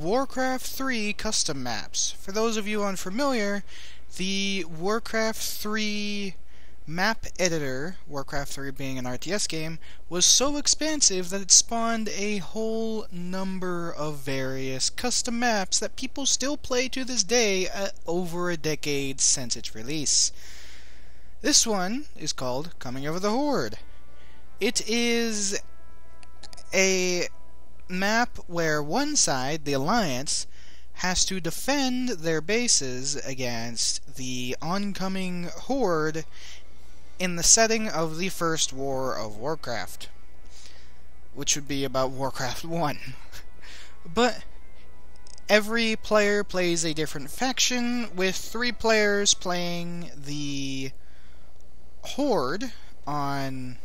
Warcraft 3 custom maps. For those of you unfamiliar, the Warcraft 3 map editor, Warcraft 3 being an RTS game, was so expansive that it spawned a whole number of various custom maps that people still play to this day over a decade since its release. This one is called Coming Over the Horde. It is a map where one side, the Alliance, has to defend their bases against the oncoming Horde in the setting of the First War of Warcraft, which would be about Warcraft 1. But every player plays a different faction, with 3 players playing the Horde on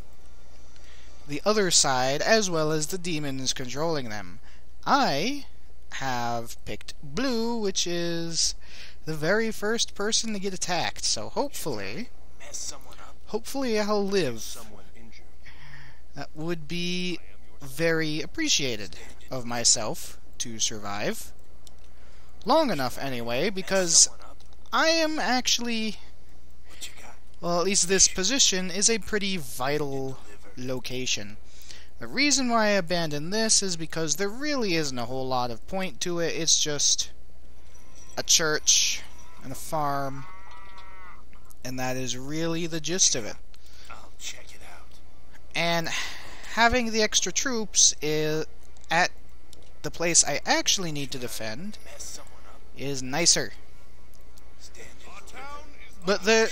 the other side, as well as the demons controlling them. I have picked blue, which is the very first person to get attacked, so hopefully I'll live. That would be very appreciated of myself to survive. Long enough anyway, because I am actually, well, at least this position is a pretty vital location. The reason why I abandoned this is because there really isn't a whole lot of point to it. It's just a church and a farm, and that is really the gist of it. I'll check it out. And having the extra troops at the place I actually need to defend is nicer. But the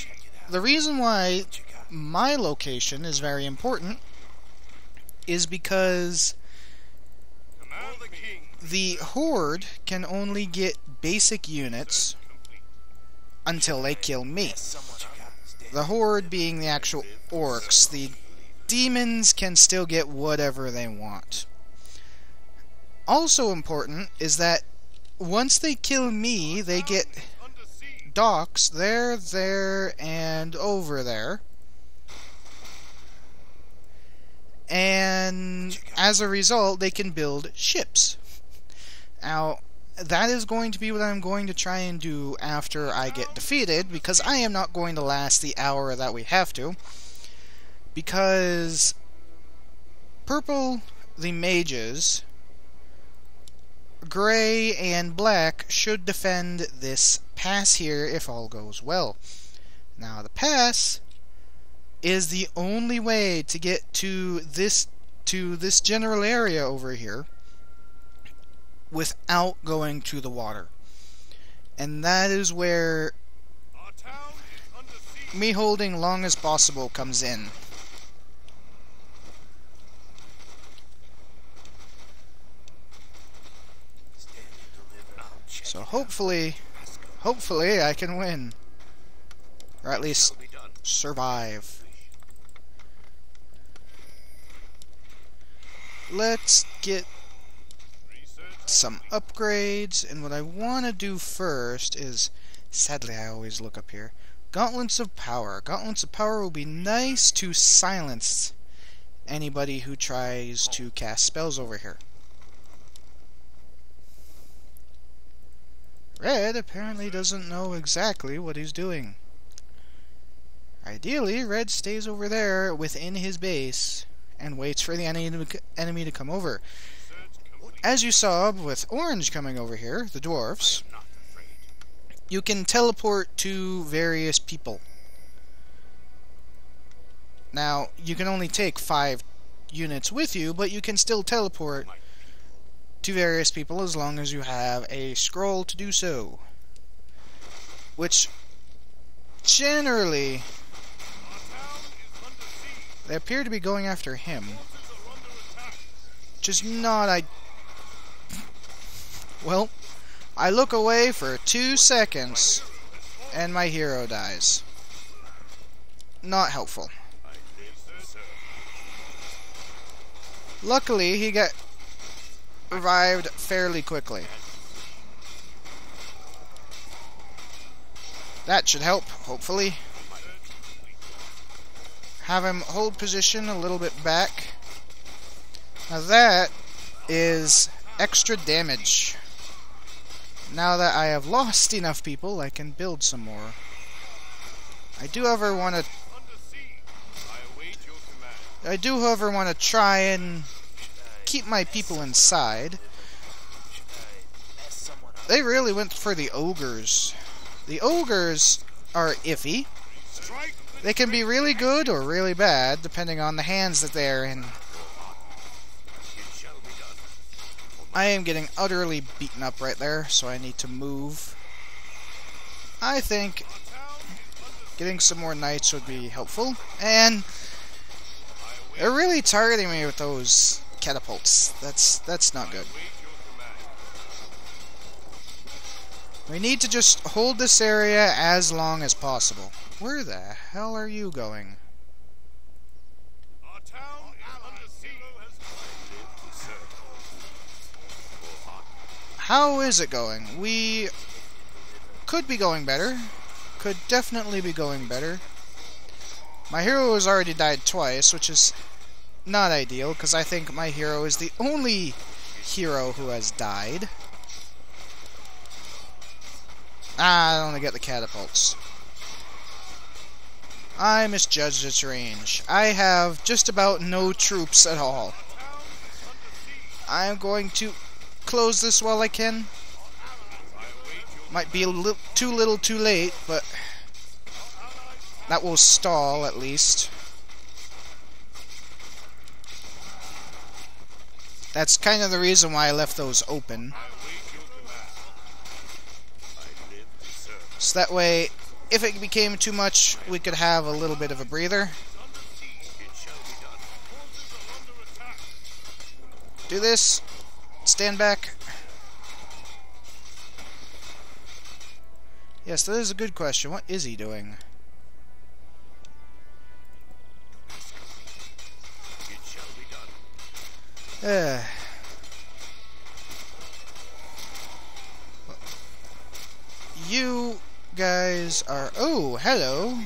reason why my location is very important is because the Horde can only get basic units until they kill me. The Horde being the actual orcs. The demons can still get whatever they want. Also important is that once they kill me, they get docks there, and over there. And as a result, they can build ships. Now, that is going to be what I'm going to try and do after I get defeated, because I am not going to last the hour that we have to. Because purple, the mages, gray and black should defend this pass here if all goes well. Now, the pass is the only way to get to this general area over here without going to the water. And that is where me holding long as possible comes in. So hopefully I can win. Or at least survive. Let's get some upgrades, and what I want to do first is, sadly I always look up here, Gauntlets of Power. Gauntlets of Power will be nice to silence anybody who tries to cast spells over here. Red apparently doesn't know exactly what he's doing. Ideally, Red stays over there within his base and waits for the enemy to come over. As you saw with Orange coming over here, the dwarves, you can teleport to various people. Now, you can only take 5 units with you, but you can still teleport to various people as long as you have a scroll to do so. Which, generally, they appear to be going after him. Which is not well, I look away for 2 seconds, and my hero dies. Not helpful. Luckily, he got revived fairly quickly. That should help, hopefully. Have him hold position a little bit back. Now that is extra damage. Now that I have lost enough people, I can build some more. I do, however, want to try and keep my people inside. They really went for the ogres. The ogres are iffy. They can be really good or really bad, depending on the hands that they're in. I am getting utterly beaten up right there, so I need to move. I think getting some more knights would be helpful. And they're really targeting me with those catapults. That's not good. We need to just hold this area as long as possible. Where the hell are you going? How is it going? We could be going better. Could definitely be going better. My hero has already died twice, which is not ideal, because I think my hero is the only hero who has died. I only get the catapults. I misjudged its range. I have just about no troops at all. I'm going to close this while I can. Might be a little too late, but that will stall at least. That's kind of the reason why I left those open. So that way, if it became too much, we could have a little bit of a breather. Do this. Stand back. Yes, that is a good question. What is he doing? You guys are... Oh, hello.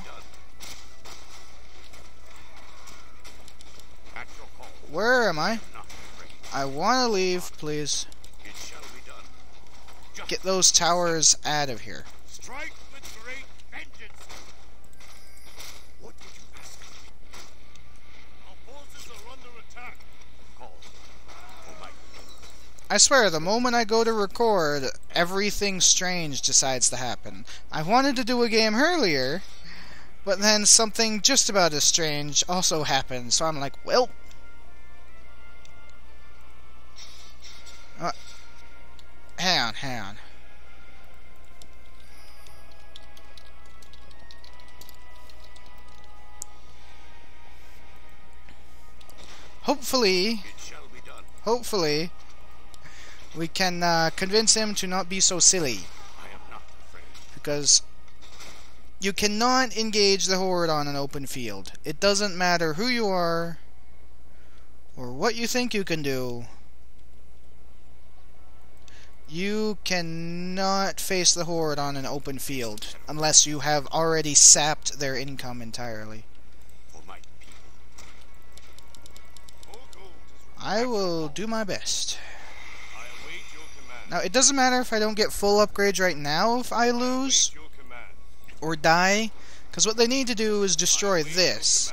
Where am I? I want to leave, please. Get those towers out of here. Strike with great vengeance. What would you ask of me? Our forces are under attack. Call for might. I swear, the moment I go to record, everything strange decides to happen. I wanted to do a game earlier, but then something just about as strange also happened, so I'm like, well... hang on. Hopefully, we can convince him to not be so silly. I am not afraid. Because you cannot engage the Horde on an open field. It doesn't matter who you are, or what you think you can do. You cannot face the Horde on an open field unless you have already sapped their income entirely. For my people. I will do my best. I await your command. Now, it doesn't matter if I don't get full upgrades right now if I lose Your command. or die, because what they need to do is destroy this.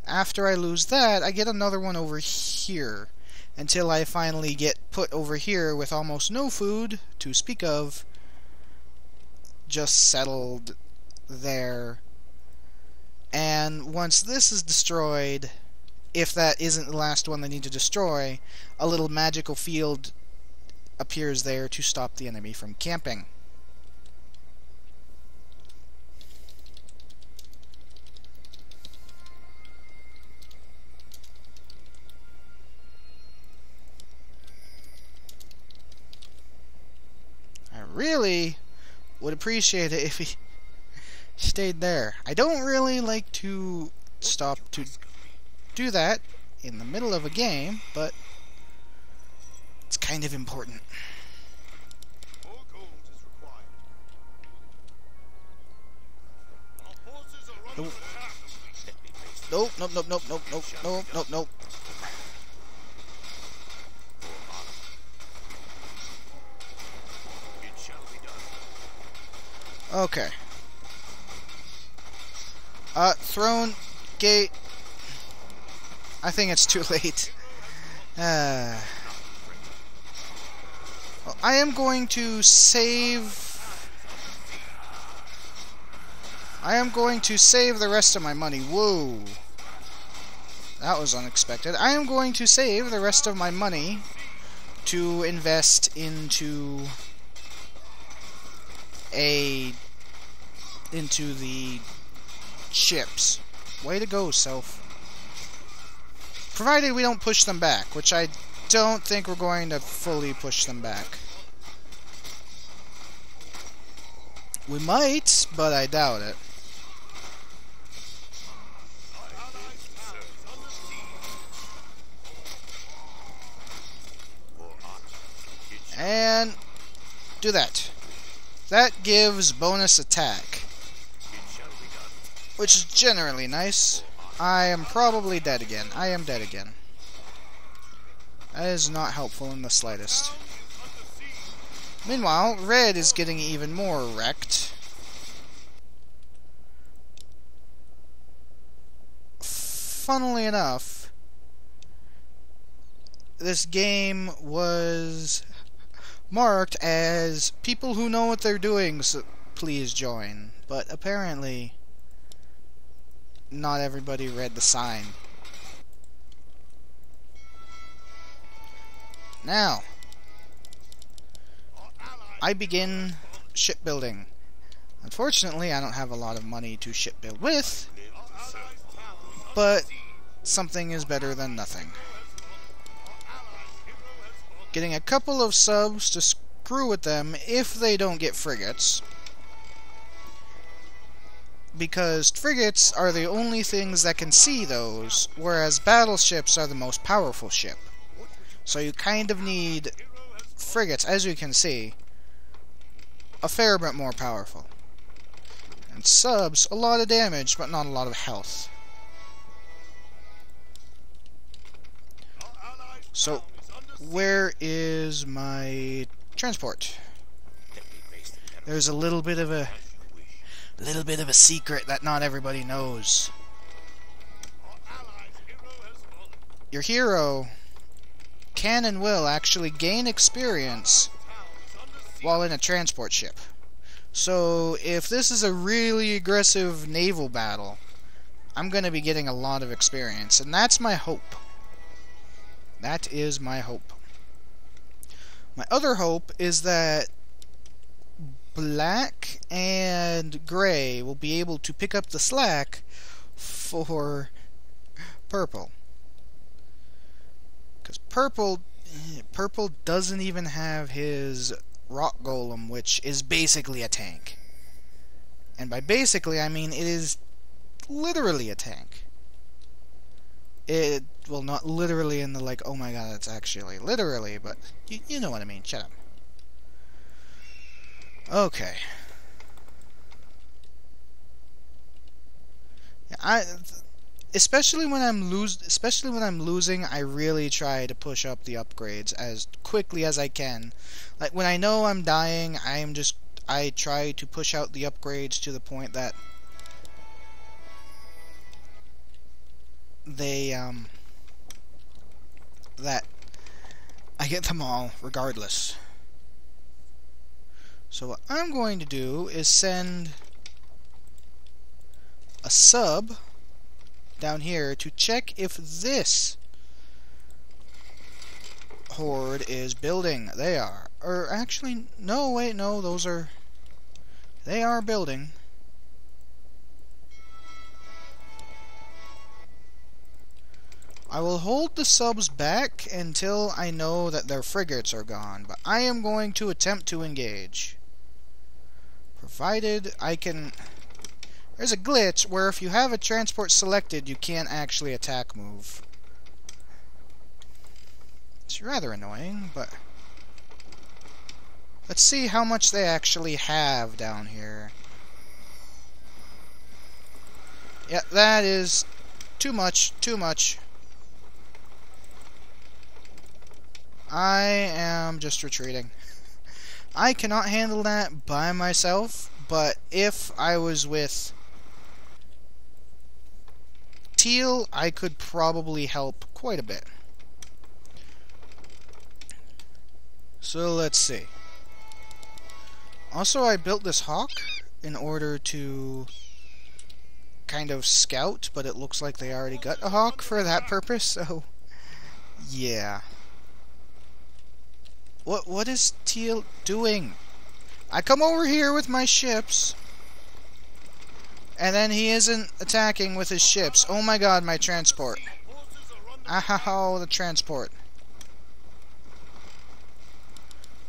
After I lose that, I get another one over here. Until I finally get put over here with almost no food to speak of, just settled there. And once this is destroyed, if that isn't the last one they need to destroy, a little magical field appears there to stop the enemy from camping. Really would appreciate it if he stayed there. I don't really like to stop to do that in the middle of a game, but it's kind of important. More gold is required. Our forces are under Nope. attack. Nope, nope. It shall be Okay. Throne gate. I think it's too late. Well, I am going to save... the rest of my money. Whoa. That was unexpected. I am going to save the rest of my money to invest into the ships. Way to go, self. Provided we don't push them back, which I don't think we're going to fully push them back. We might, but I doubt it. And do that. That gives bonus attack, which is generally nice. I am probably dead again. I am dead again. That is not helpful in the slightest. Meanwhile, red is getting even more wrecked. Funnily enough, this game was marked as people who know what they're doing, so please join. But apparently, not everybody read the sign. Now, I begin shipbuilding. Unfortunately, I don't have a lot of money to shipbuild with, but something is better than nothing. Getting a couple of subs to screw with them if they don't get frigates, because frigates are the only things that can see those, whereas battleships are the most powerful ship. So you kind of need frigates, as you can see, a fair bit more powerful. And subs, a lot of damage, but not a lot of health. So, where is my transport? There's a little bit of a secret that not everybody knows. Your hero can and will actually gain experience while in a transport ship. So if this is a really aggressive naval battle, I'm going to be getting a lot of experience, and that's my hope. That is my hope. My other hope is that black and gray will be able to pick up the slack for purple. Because purple doesn't even have his rock golem, which is basically a tank. And by basically, I mean it is literally a tank. Well, not literally in the like, oh my god, it's actually literally, but you know what I mean. Shut up. Okay. Especially when I'm losing, I really try to push up the upgrades as quickly as I can. Like when I know I'm dying, I try to push out the upgrades to the point that that I get them all regardless. So what I'm going to do is send a sub down here to check if this horde is building. They are. Or actually, no, wait, no, they are building. I will hold the subs back until I know that their frigates are gone, but I am going to attempt to engage. Provided I can... There's a glitch where if you have a transport selected, you can't actually attack move. It's rather annoying, but... Let's see how much they actually have down here. Yeah, that is too much, too much. I am just retreating. I cannot handle that by myself, but if I was with Teal, I could probably help quite a bit. So let's see. Also, I built this hawk in order to kind of scout, but it looks like they already got a hawk for that purpose, so yeah. What is Teal doing? I come over here with my ships, and then he isn't attacking with his ships. Oh my god, my transport. Ow, the transport.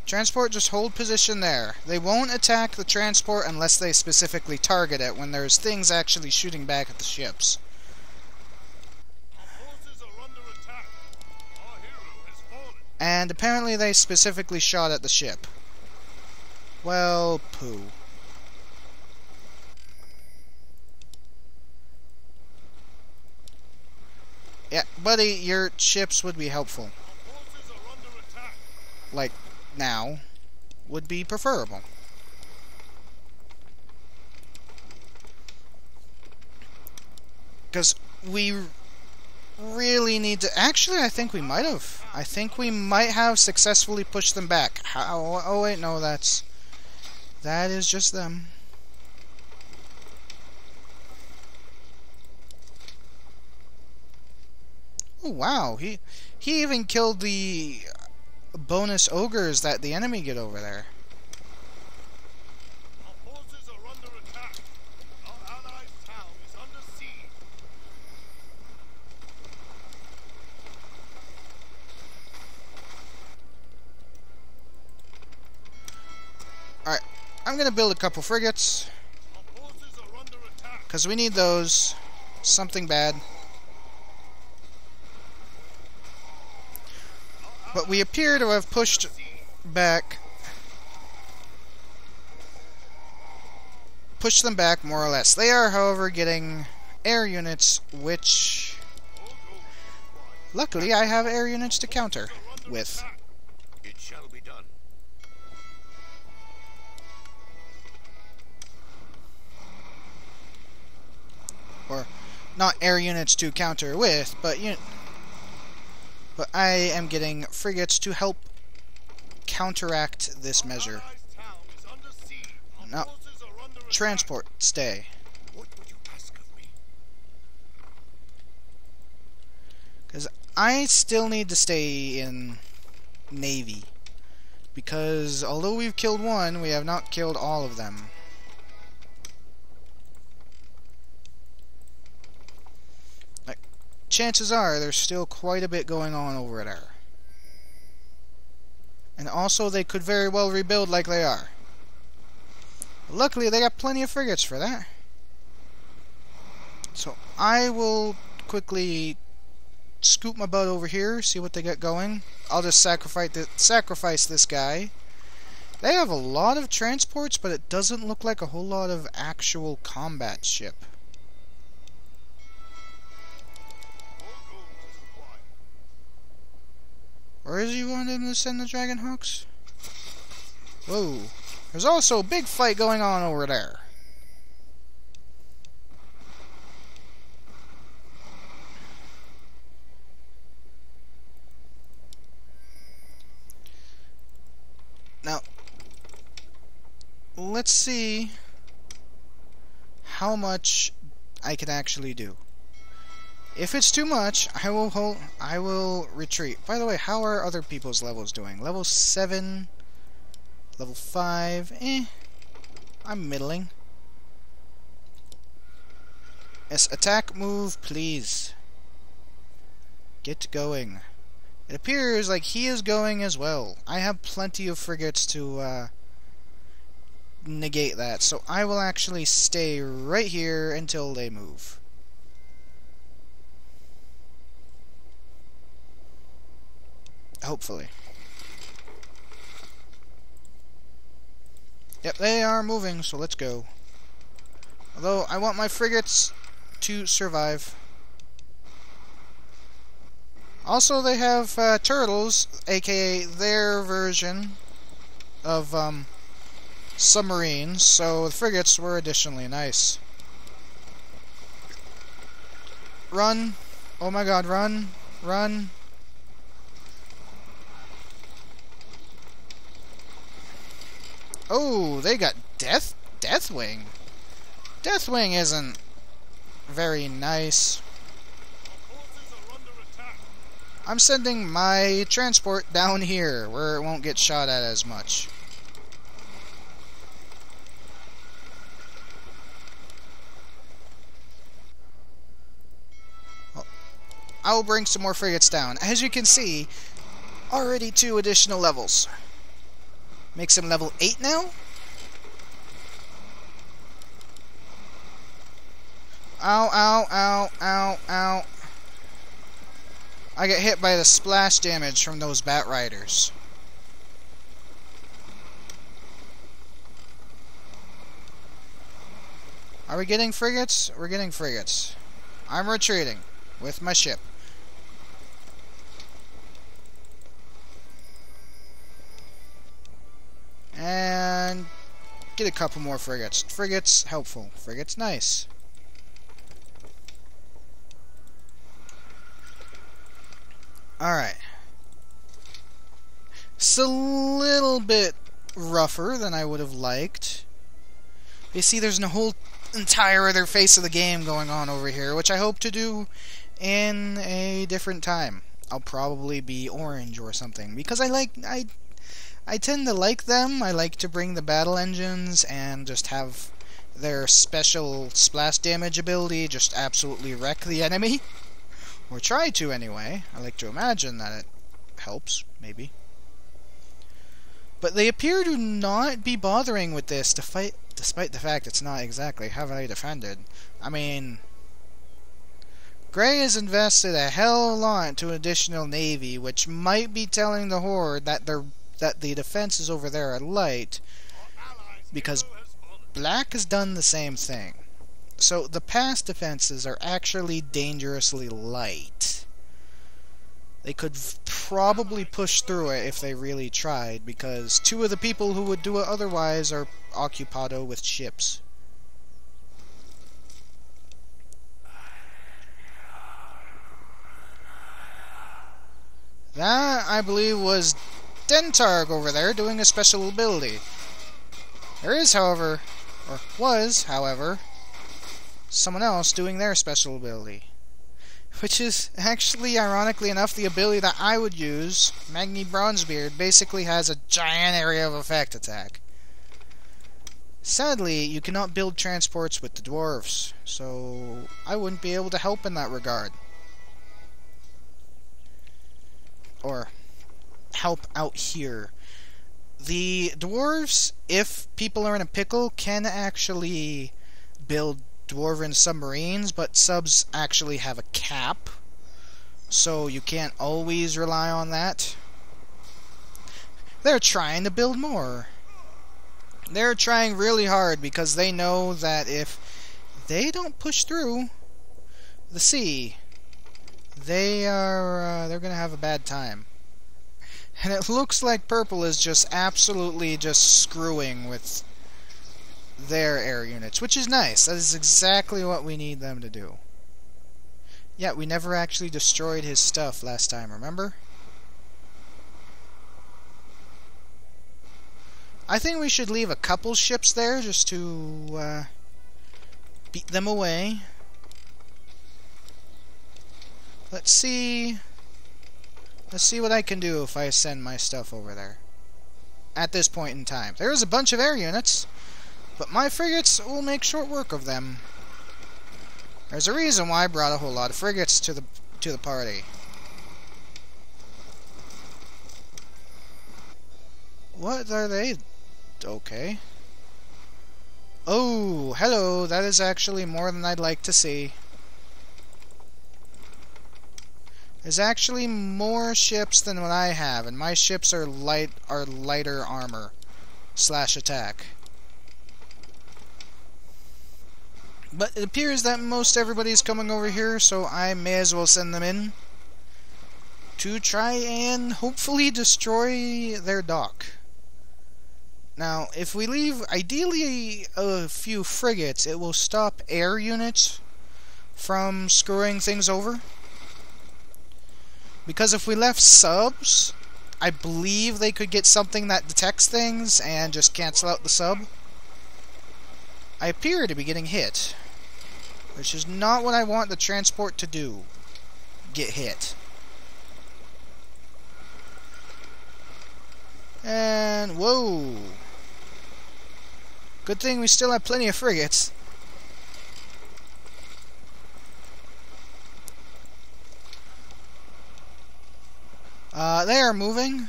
Transport, just hold position there. They won't attack the transport unless they specifically target it when there's things actually shooting back at the ships. And apparently they specifically shot at the ship. Well, poo. Yeah, buddy, your ships would be helpful. Like, now, would be preferable. Because we really need to... Actually, I think we might have. I think we might have successfully pushed them back. How? Oh, wait, no, that is just them. Oh, wow. He even killed the bonus ogres that the enemy get over there. Our forces are under attack. Our allies' town is under siege. Alright, I'm gonna build a couple frigates. Our forces are under attack. Because we need those. Something bad. But we appear to have pushed back. Pushed them back, more or less. They are, however, getting air units, which... Luckily, I have air units to counter with. It shall be done. Or, not air units to counter with, but but I am getting frigates to help counteract this measure. Now, transport, stay. What would you ask of me? Because I still need to stay in Navy. Because although we've killed one, we have not killed all of them. Chances are there's still quite a bit going on over there. And also they could very well rebuild like they are. Luckily they got plenty of frigates for that. So I will quickly scoop my butt over here, see what they got going. I'll just sacrifice this guy. They have a lot of transports, but it doesn't look like a whole lot of actual combat ship. Where is he wanting to send the Dragon Hawks? Whoa. There's also a big fight going on over there. Now, let's see how much I can actually do. If it's too much, I will retreat. By the way, how are other people's levels doing? Level 7, level 5, I'm middling. Yes, attack move, please. Get going. It appears like he is going as well. I have plenty of frigates to negate that, so I will actually stay right here until they move. Hopefully. Yep, they are moving, so let's go. Although, I want my frigates to survive. Also, they have turtles, aka their version of submarines, so the frigates were additionally nice. Run! Oh my god, run! Run! Oh, they got Deathwing. Deathwing isn't very nice. I'm sending my transport down here, where it won't get shot at as much. I will bring some more frigates down. As you can see, already 2 additional levels. Makes him level 8 now? Ow, ow, ow, ow, ow. I get hit by the splash damage from those Bat Riders. Are we getting frigates? We're getting frigates. I'm retreating with my ship. And get a couple more frigates. Frigates, helpful. Frigates, nice. Alright. It's a little bit rougher than I would have liked. You see, there's a whole entire other face of the game going on over here, which I hope to do in a different time. I'll probably be orange or something, because I tend to like them. I like to bring the battle engines and just have their special splash damage ability just absolutely wreck the enemy. Or try to, anyway. I like to imagine that it helps, maybe. But they appear to not be bothering with this to fight, despite the fact it's not exactly heavily defended. I mean, Gray has invested a hell of a lot into an additional navy, which might be telling the Horde that the defenses over there are light, because Black has done the same thing. So the past defenses are actually dangerously light. They could probably push through it if they really tried, because 2 of the people who would do it otherwise are occupado with ships. That, I believe, was Dentarg over there doing a special ability. There is, however, or was, however, someone else doing their special ability. Which is, actually, ironically enough, the ability that I would use. Magni Bronzebeard basically has a giant area of effect attack. Sadly, you cannot build transports with the dwarves, so I wouldn't be able to help in that regard. Or help out here. The dwarves, if people are in a pickle, can actually build dwarven submarines, but subs actually have a cap, so you can't always rely on that. They're trying to build more. They're trying really hard because they know that if they don't push through the sea, they're gonna have a bad time. And it looks like Purple is just absolutely just screwing with their air units, which is nice. That is exactly what we need them to do. Yeah, we never actually destroyed his stuff last time, remember? I think we should leave a couple ships there just to beat them away. Let's see what I can do if I send my stuff over there. At this point in time. There is a bunch of air units, but my frigates will make short work of them. There's a reason why I brought a whole lot of frigates to the party. What are they? Okay. Oh, hello. That is actually more than I'd like to see. There's actually more ships than what I have, and my ships are lighter armor / attack. But it appears that most everybody's coming over here, so I may as well send them in to try and hopefully destroy their dock. Now, if we leave, ideally, a few frigates, it will stop air units from screwing things over. Because if we left subs, I believe they could get something that detects things and just cancel out the sub. I appear to be getting hit, which is not what I want the transport to do. Get hit. And, whoa! Good thing we still have plenty of frigates. They are moving.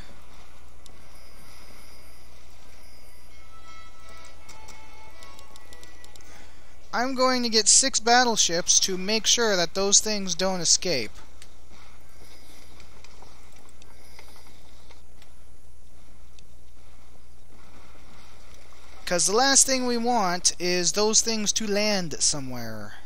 I'm going to get 6 battleships to make sure that those things don't escape. Because the last thing we want is those things to land somewhere.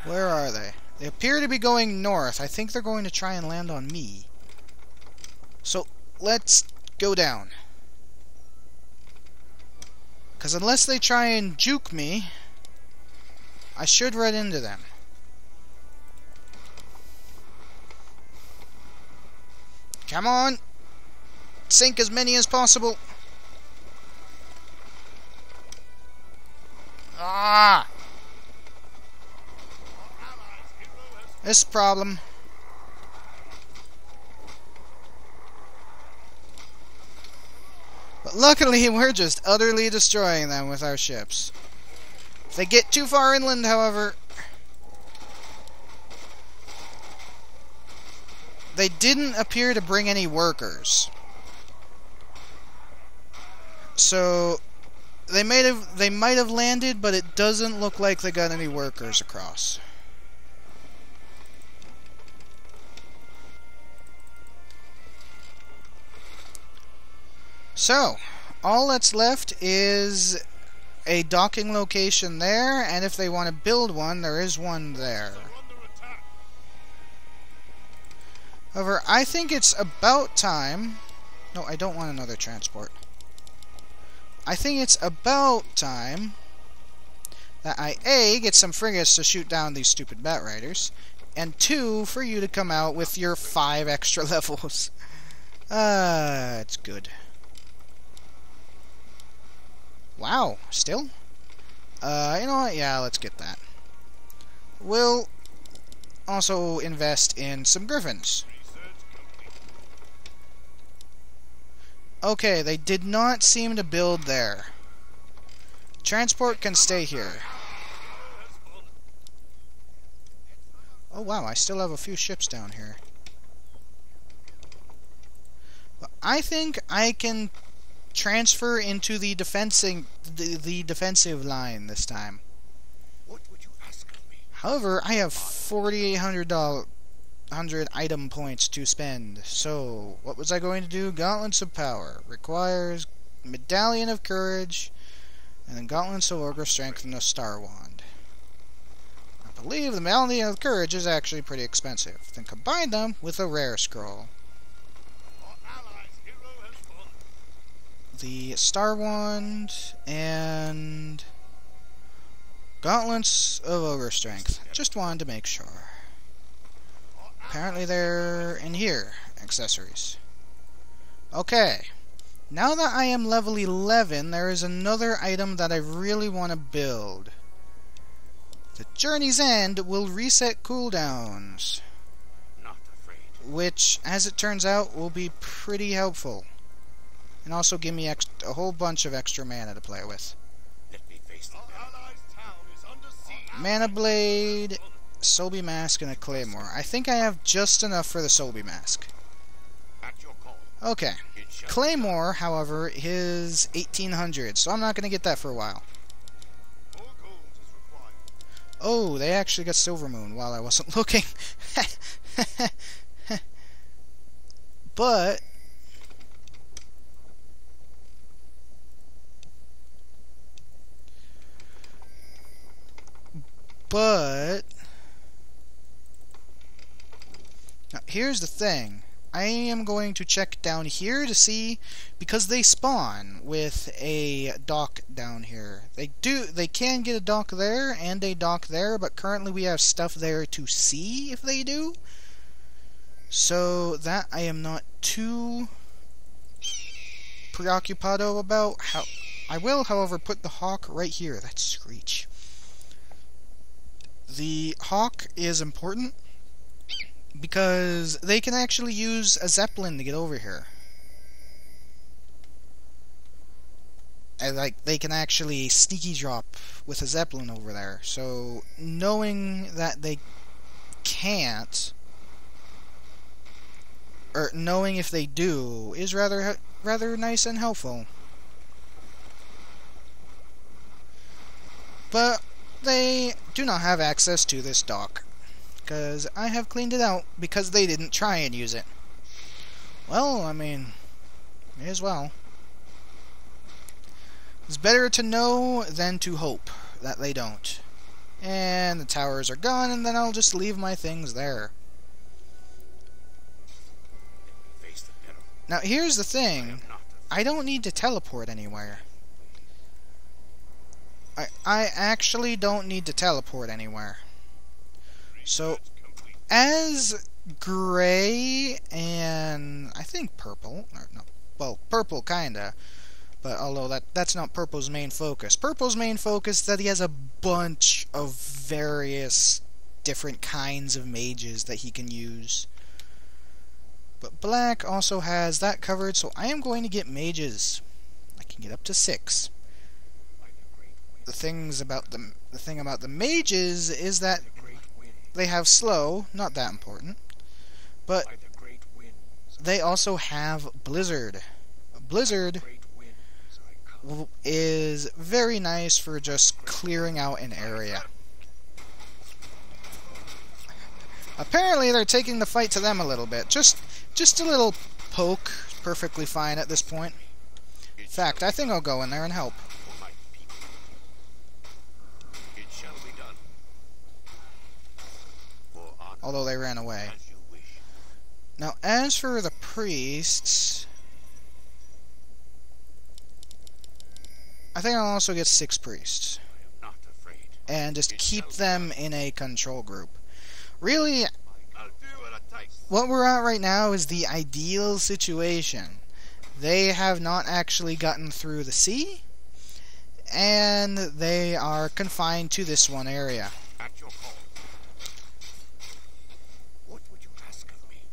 Where are they? They appear to be going north. I think they're going to try and land on me. So, let's go down. Because unless they try and juke me, I should run into them. Come on! Sink as many as possible! Ah! This problem. But luckily, we're just utterly destroying them with our ships. If they get too far inland, however, they didn't appear to bring any workers. So they might have landed, but it doesn't look like they got any workers across. So, all that's left is a docking location there, and if they want to build one, there is one there. However, I think it's about time... No, I don't want another transport. I think it's about time that I, A, get some frigates to shoot down these stupid bat riders, and 2, for you to come out with your 5 extra levels. It's good. Wow, still? You know what? Yeah, let's get that. We'll also invest in some griffins. Okay, they did not seem to build there. Transport can stay here. Oh wow, I still have a few ships down here. But I think I can transfer into the defensive line this time. What would you ask of me? However, I have 4,800 item points to spend. So, what was I going to do? Gauntlets of Power requires Medallion of Courage, and then Gauntlets of Ogre Strength and a Star Wand. I believe the Medallion of Courage is actually pretty expensive. Then combine them with a rare scroll. The Star Wand and Gauntlets of Ogre Strength. Just wanted to make sure. Apparently they're in here. Accessories. Okay. Now that I am level 11, there is another item that I really want to build. The Journey's End will reset cooldowns. Not afraid. Which, as it turns out, will be pretty helpful. And also give me a whole bunch of extra mana to play with. Let me face the Mana Blade, Sobi Mask, and a Claymore. I think I have just enough for the Sobi Mask. At your call. Okay. Claymore, however, is 1,800, so I'm not going to get that for a while. More gold is required. Oh, they actually got Silver Moon while I wasn't looking. But here's the thing. I am going to check down here to see, because they spawn with a dock down here. They can get a dock there and a dock there, but currently we have stuff there to see if they do. So that I am not too preoccupado about. I will, however, put the hawk right here. That's Screech. The hawk is important because they can actually use a Zeppelin to get over here. And, like, they can actually sneaky drop with a Zeppelin over there. So, knowing that they can't, or knowing if they do, is rather nice and helpful. But they do not have access to this dock, because I have cleaned it out because they didn't try and use it. Well, I mean, may as well. It's better to know than to hope that they don't. And the towers are gone, and then I'll just leave my things there. Now, here's the thing. I don't need to teleport anywhere. I actually don't need to teleport anywhere. So, as gray and I think purple, or no, well, purple kinda, but although that's not purple's main focus. Purple's main focus is that he has a bunch of various different kinds of mages that he can use. But black also has that covered, so I am going to get mages. I can get up to 6. The thing about the mages is that they have slow, not that important, but they also have blizzard. Blizzard is very nice for just clearing out an area. Apparently they're taking the fight to them a little bit. Just a little poke, perfectly fine at this point. In fact, I think I'll go in there and help. Although they ran away. Now, as for the priests, I think I'll also get 6 priests. And just keep them in a control group. Really, what we're at right now is the ideal situation. They have not actually gotten through the sea, and they are confined to this one area.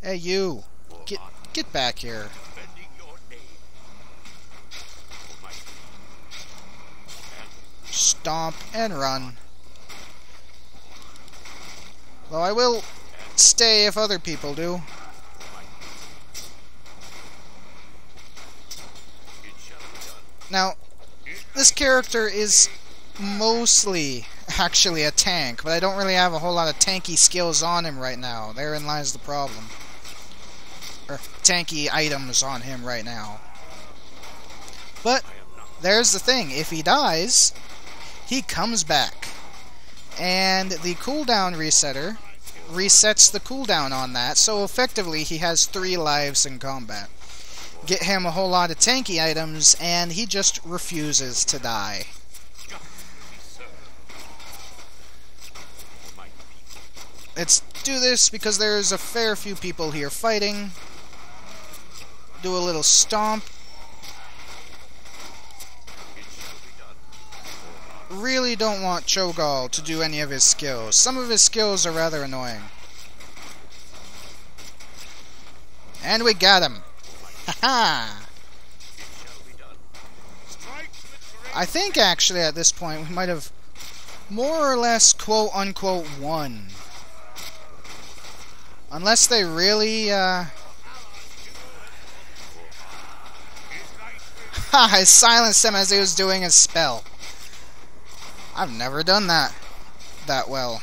Hey, you! Get back here. Stomp and run. Though I will stay if other people do. Now, this character is mostly actually a tank, but I don't really have a whole lot of tanky skills on him right now. Therein lies the problem. Or tanky items on him right now. But there's the thing. If he dies, he comes back. And the cooldown resetter resets the cooldown on that, so effectively he has 3 lives in combat. Get him a whole lot of tanky items, and he just refuses to die. Let's do this because there's a fair few people here fighting. Do a little stomp. Really don't want Cho'Gall to do any of his skills. Some of his skills are rather annoying. And we got him. Haha! I think actually at this point we might have more or less quote-unquote won. Unless they really, I silenced him as he was doing his spell. I've never done that well.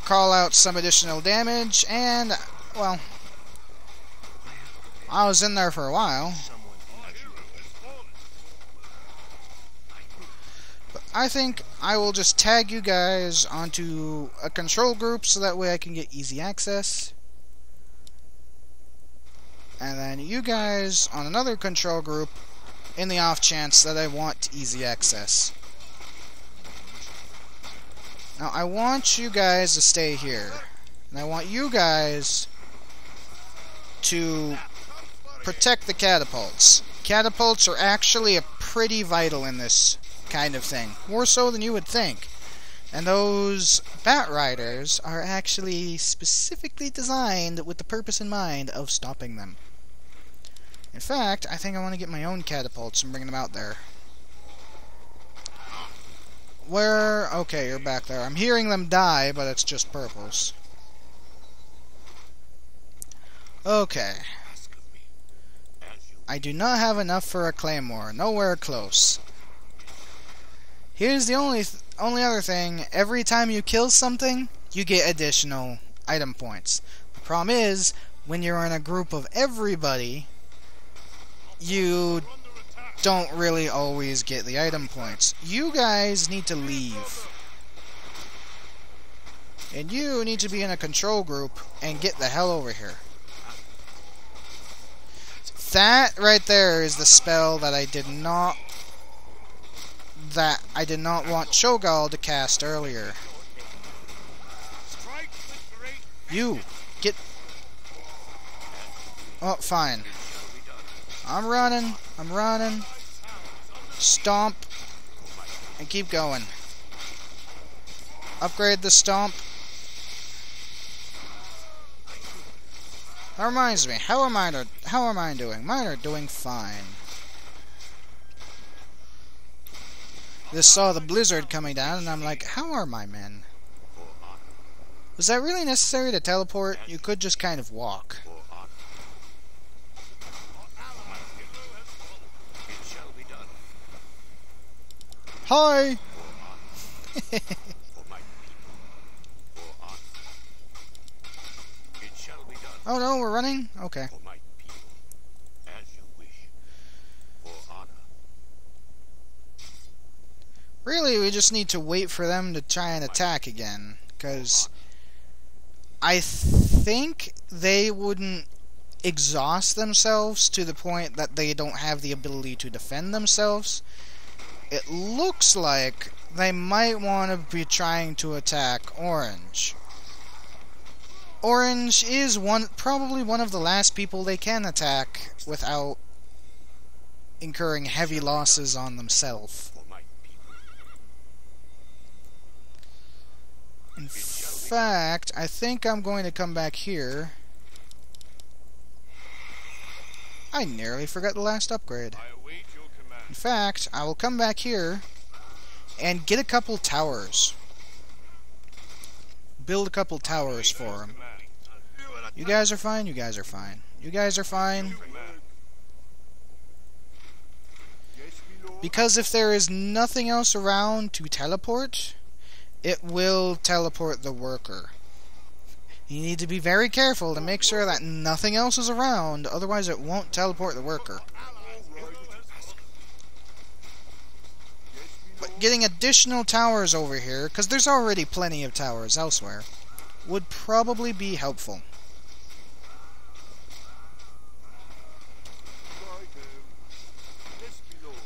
Call out some additional damage, and, well, I was in there for a while. But I think I will just tag you guys onto a control group so that way I can get easy access. And then you guys on another control group in the off chance that I want easy access. Now I want you guys to stay here. And I want you guys to protect the catapults. Catapults are actually pretty vital in this kind of thing. More so than you would think. And those bat riders are actually specifically designed with the purpose in mind of stopping them. In fact, I think I want to get my own catapults and bring them out there. Where? Okay, you're back there. I'm hearing them die, but it's just purples. Okay. I do not have enough for a claymore. Nowhere close. Here's the only other thing. Every time you kill something, you get additional item points. The problem is, when you're in a group of everybody, you don't really always get the item points. You guys need to leave. And you need to be in a control group and get the hell over here. That right there is the spell that I did not want Shogal to cast earlier. You get. Oh, fine. I'm running. Stomp and keep going. Upgrade the stomp. That reminds me, how am I doing? Mine are doing fine. Just saw the blizzard coming down, and I'm like, how are my men? Was that really necessary to teleport? You could just kind of walk. Hi! Oh no, we're running? Okay. Really, we just need to wait for them to try and attack again, because I think they wouldn't exhaust themselves to the point that they don't have the ability to defend themselves. It looks like they might want to be trying to attack Orange. Orange is probably one of the last people they can attack without incurring heavy losses on themselves. In fact, I think I'm going to come back here. I nearly forgot the last upgrade. In fact, I will come back here and get a couple towers. Build a couple towers for them. You guys are fine, you guys are fine. You guys are fine. Because if there is nothing else around to teleport, it will teleport the worker. You need to be very careful to make sure that nothing else is around, otherwise it won't teleport the worker. But getting additional towers over here, because there's already plenty of towers elsewhere, would probably be helpful.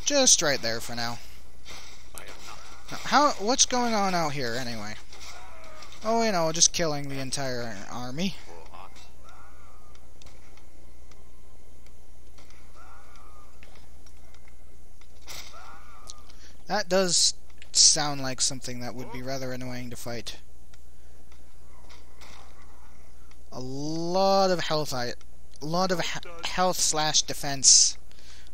Just right there for now. What's going on out here, anyway? Oh, you know, just killing the entire army. That does sound like something that would be rather annoying to fight. A lot of health slash defense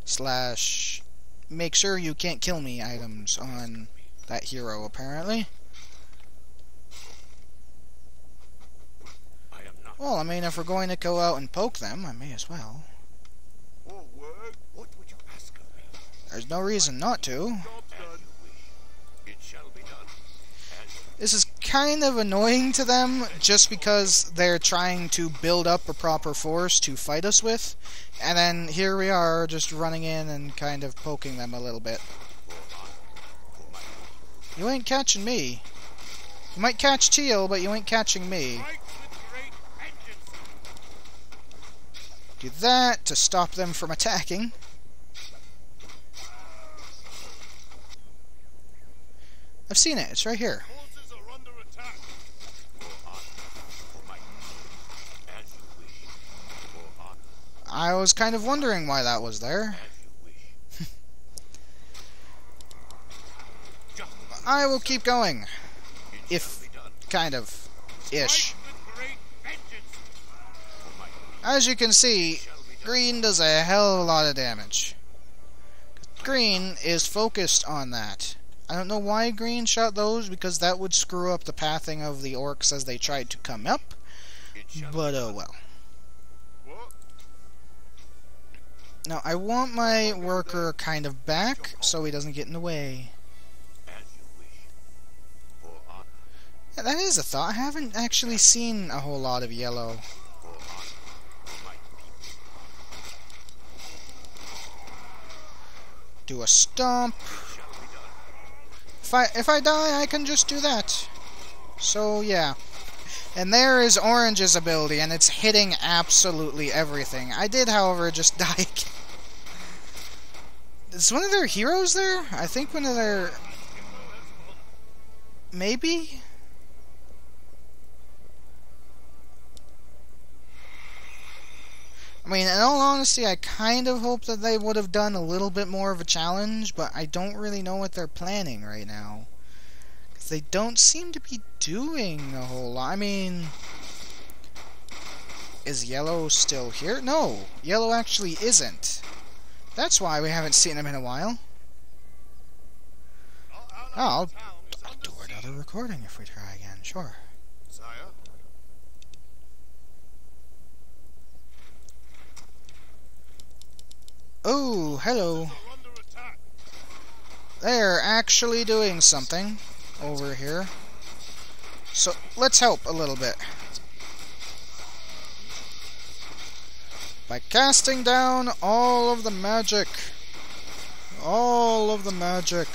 slash make sure you can't kill me items on that hero, apparently. Well, I mean, if we're going to go out and poke them, I may as well. There's no reason not to. This is kind of annoying to them, just because they're trying to build up a proper force to fight us with, and then here we are, just running in and kind of poking them a little bit. You ain't catching me. You might catch Teal, but you ain't catching me. Do that to stop them from attacking. I've seen it. It's right here. I was kind of wondering why that was there. I will keep going. If, kind of, ish. As you can see, green does a hell of a lot of damage. Green is focused on that. I don't know why green shot those, because that would screw up the pathing of the orcs as they tried to come up. But oh well. Now, I want my worker kind of back, so he doesn't get in the way. Yeah, that is a thought. I haven't actually seen a whole lot of yellow. Do a stomp. If I die, I can just do that. So, yeah. And there is Orange's ability, and it's hitting absolutely everything. I did, however, just die again. Is one of their heroes there? I think one of their... Maybe? I mean, in all honesty, I kind of hope that they would have done a little bit more of a challenge, but I don't really know what they're planning right now. Because they don't seem to be doing a whole lot. I mean... Is Yellow still here? No! Yellow actually isn't. That's why we haven't seen him in a while. I'll do another recording if we try again, sure. Oh, hello. They're actually doing something over here. So, let's help a little bit. By casting down all of the magic. All of the magic.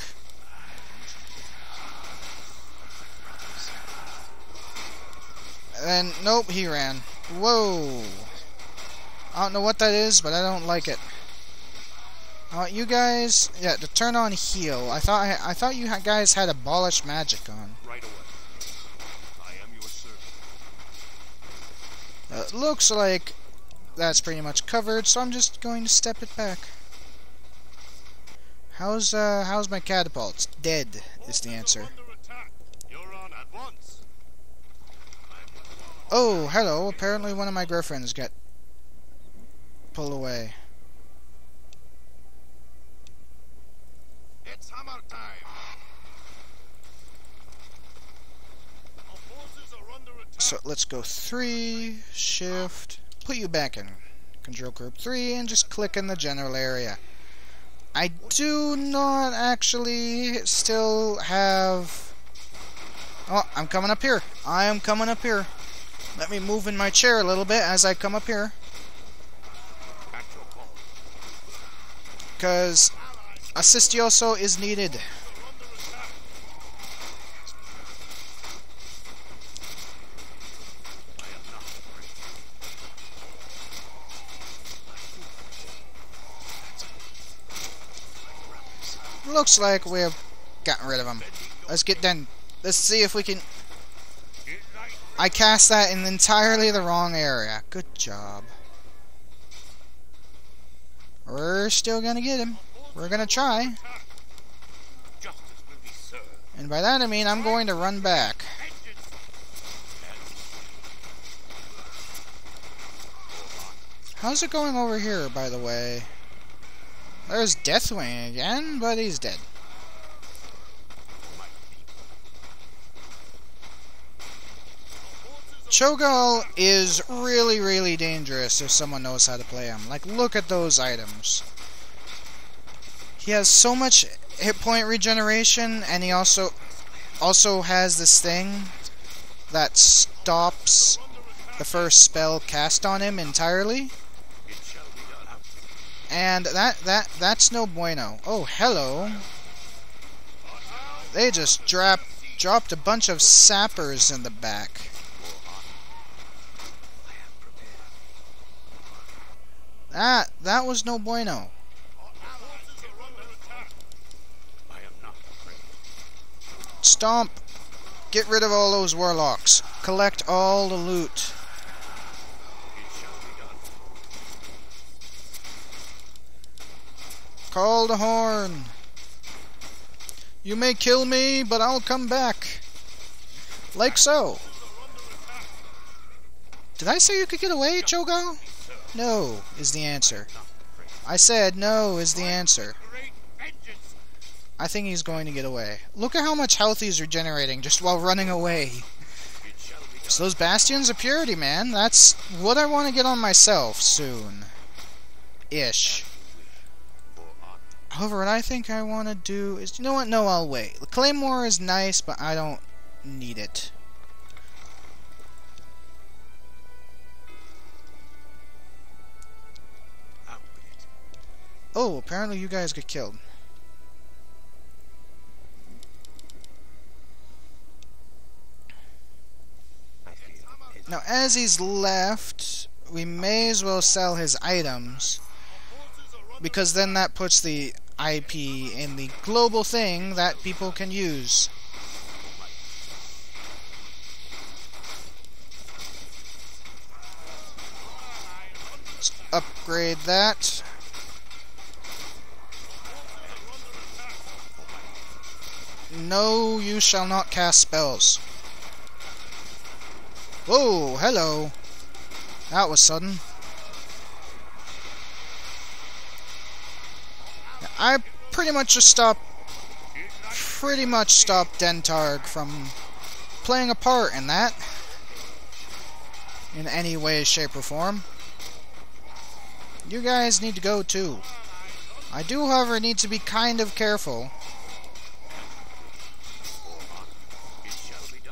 And, nope, he ran. Whoa. I don't know what that is, but I don't like it. You guys, yeah, to turn on heal. I thought you guys had abolish magic on. Right away. I am your servant. Looks like that's pretty much covered, so I'm just going to step it back. How's my catapult? Dead is the answer. You're on at once. Oh, hello. Apparently one of my griffins got pulled away. It's hammer time. Our forces are under attack. So let's go 3, shift, put you back in control group 3, and just click in the general area. I do not actually still have... Oh, I'm coming up here. I am coming up here. Let me move in my chair a little bit as I come up here. Because Assistioso is needed. Looks like we have gotten rid of him. Let's get done. Let's see if we can... I cast that in entirely the wrong area. Good job. We're still gonna get him. We're gonna try. And by that I mean I'm going to run back. How's it going over here, by the way? There's Deathwing again, but he's dead. Cho'Gall is really, really dangerous if someone knows how to play him. Like, look at those items. He has so much hit point regeneration, and he also has this thing that stops the first spell cast on him entirely. And that's no bueno. Oh, hello. They just dropped a bunch of sappers in the back. That was no bueno. Stomp! Get rid of all those warlocks. Collect all the loot. Call the horn. You may kill me, but I'll come back. Like so. Did I say you could get away, Chogo? No, is the answer. I said no is the answer. I think he's going to get away. Look at how much health he's regenerating just while running away. So those Bastions of Purity, man. That's what I want to get on myself soon. Ish. However, what I think I want to do is... You know what? No, I'll wait. The Claymore is nice, but I don't need it. Oh, apparently you guys get killed. Now, as he's left, we may as well sell his items, because then that puts the IP in the global thing that people can use. Let's upgrade that. No, you shall not cast spells. Whoa, hello. That was sudden. I pretty much stopped Dentarg from playing a part in that. In any way, shape, or form. You guys need to go too. I do, however, need to be kind of careful.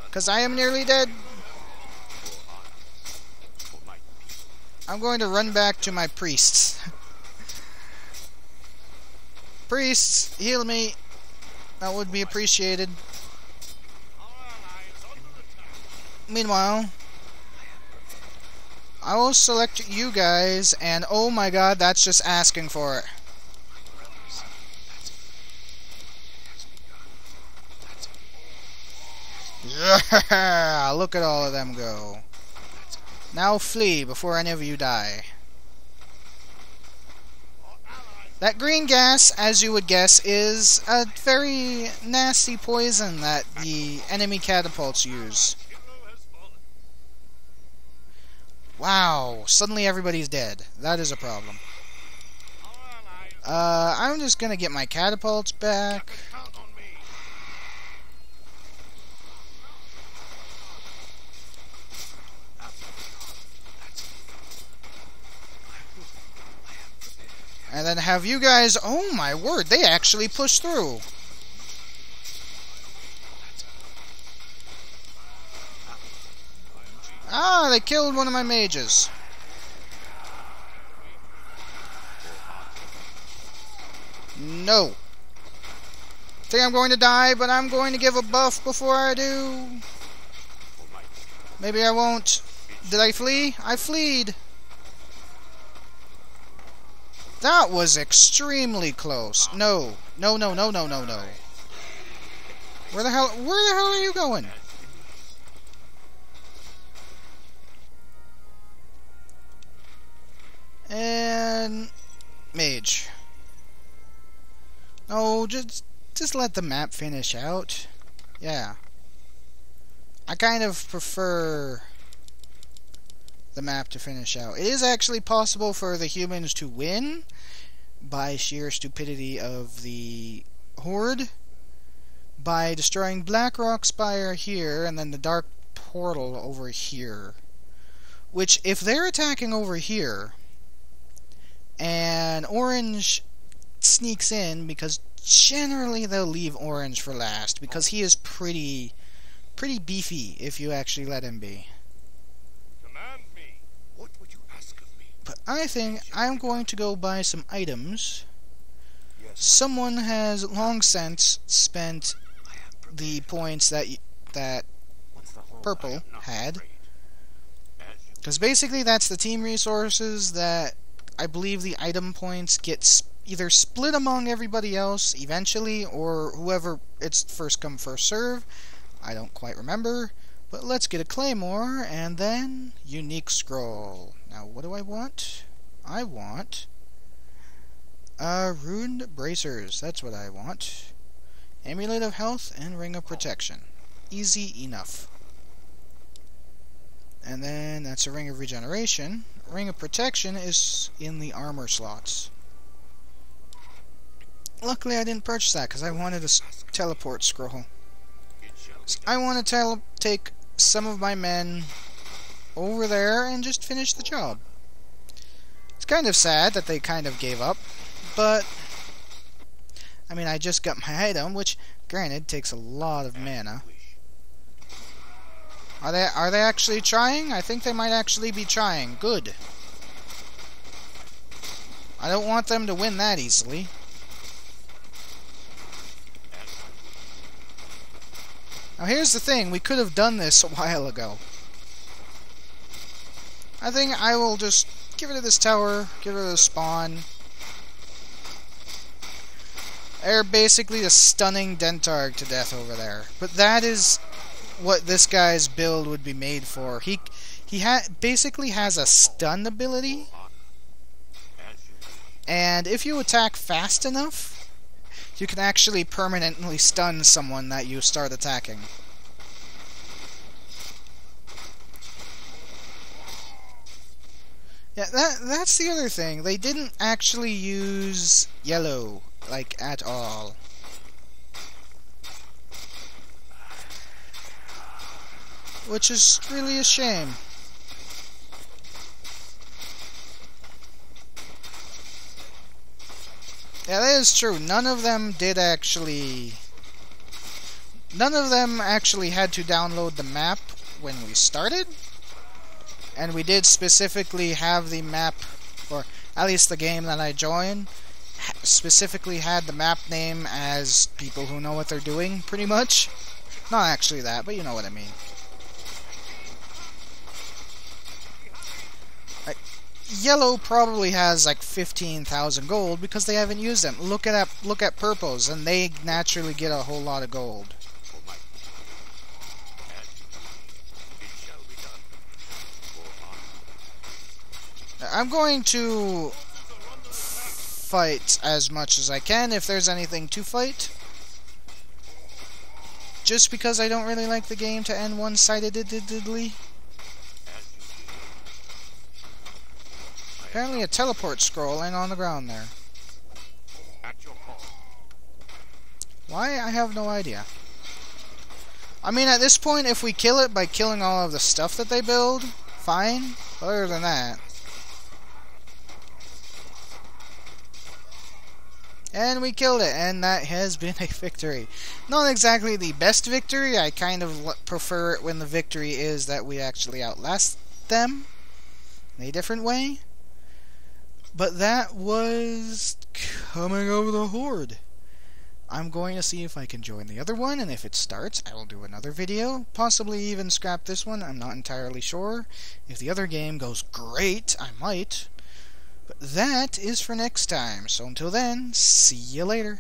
Because I am nearly dead. I'm going to run back to my priests. Priests, heal me. That would be appreciated. Meanwhile, I will select you guys, and oh my god, that's just asking for it. Yeah! Look at all of them go. Now flee before any of you die. That green gas, as you would guess, is a very nasty poison that the enemy catapults use. Wow, suddenly everybody's dead. That is a problem. I'm just gonna get my catapults back. And then have you guys... Oh my word, they actually push through. Ah, they killed one of my mages. No. Think I'm going to die, but I'm going to give a buff before I do. Maybe I won't. Did I flee? I fleed. That was extremely close. No. No, no, no, no, no, no. Where the hell are you going? And mage. No, just let the map finish out. Yeah. I kind of prefer the map to finish out. It is actually possible for the humans to win by sheer stupidity of the Horde by destroying Blackrock Spire here and then the Dark Portal over here. Which, if they're attacking over here and Orange sneaks in, because generally they'll leave Orange for last because he is pretty beefy if you actually let him be. But I think I'm going to go buy some items. Someone has long since spent the points that What's the whole purple I am not had. afraid. As you Because basically that's the team resources that I believe the item points get either split among everybody else eventually, or whoever it's first come first serve. I don't quite remember. But let's get a claymore and then unique scroll. Now what do I want? I want ruined bracers. That's what I want. Amulet of health and ring of protection. Easy enough. And then that's a ring of regeneration. Ring of protection is in the armor slots. Luckily I didn't purchase that because I wanted a teleport scroll. it shall be I want to take some of my men over there and just finish the job. It's kind of sad that they kind of gave up, but I mean I just got my item, which granted takes a lot of mana. wish. Are they actually trying? I think they might actually be trying. Good. I don't want them to win that easily. Now here's the thing, we could have done this a while ago. I think I will just get rid of this tower, get rid of the spawn. They're basically the stunning Dentarg to death over there. But that is what this guy's build would be made for. He basically has a stun ability, As you wish. and if you attack fast enough, you can actually permanently stun someone that you start attacking. Yeah, that's the other thing. They didn't actually use yellow, like, at all. Which is really a shame. Yeah, that is true. None of them actually had to download the map when we started. And we did specifically have the map, or at least the game that I joined, specifically had the map name as people who know what they're doing, pretty much. Not actually that, but you know what I mean. Yellow probably has like 15,000 gold because they haven't used them. Look at purples, and they naturally get a whole lot of gold. For my as you wish. It shall be done. For honor. I'm going to fight as much as I can if there's anything to fight. Just because I don't really like the game to end one-sidedly. Apparently a teleport scroll ain't on the ground there. At your call. Why? I have no idea. I mean, at this point, if we kill it by killing all of the stuff that they build, fine. Other than that. And we killed it, and that has been a victory. Not exactly the best victory. I kind of prefer it when the victory is that we actually outlast them in a different way. But that was coming over the Horde. I'm going to see if I can join the other one, and if it starts, I will do another video. Possibly even scrap this one, I'm not entirely sure. If the other game goes great, I might. But that is for next time, so until then, see you later.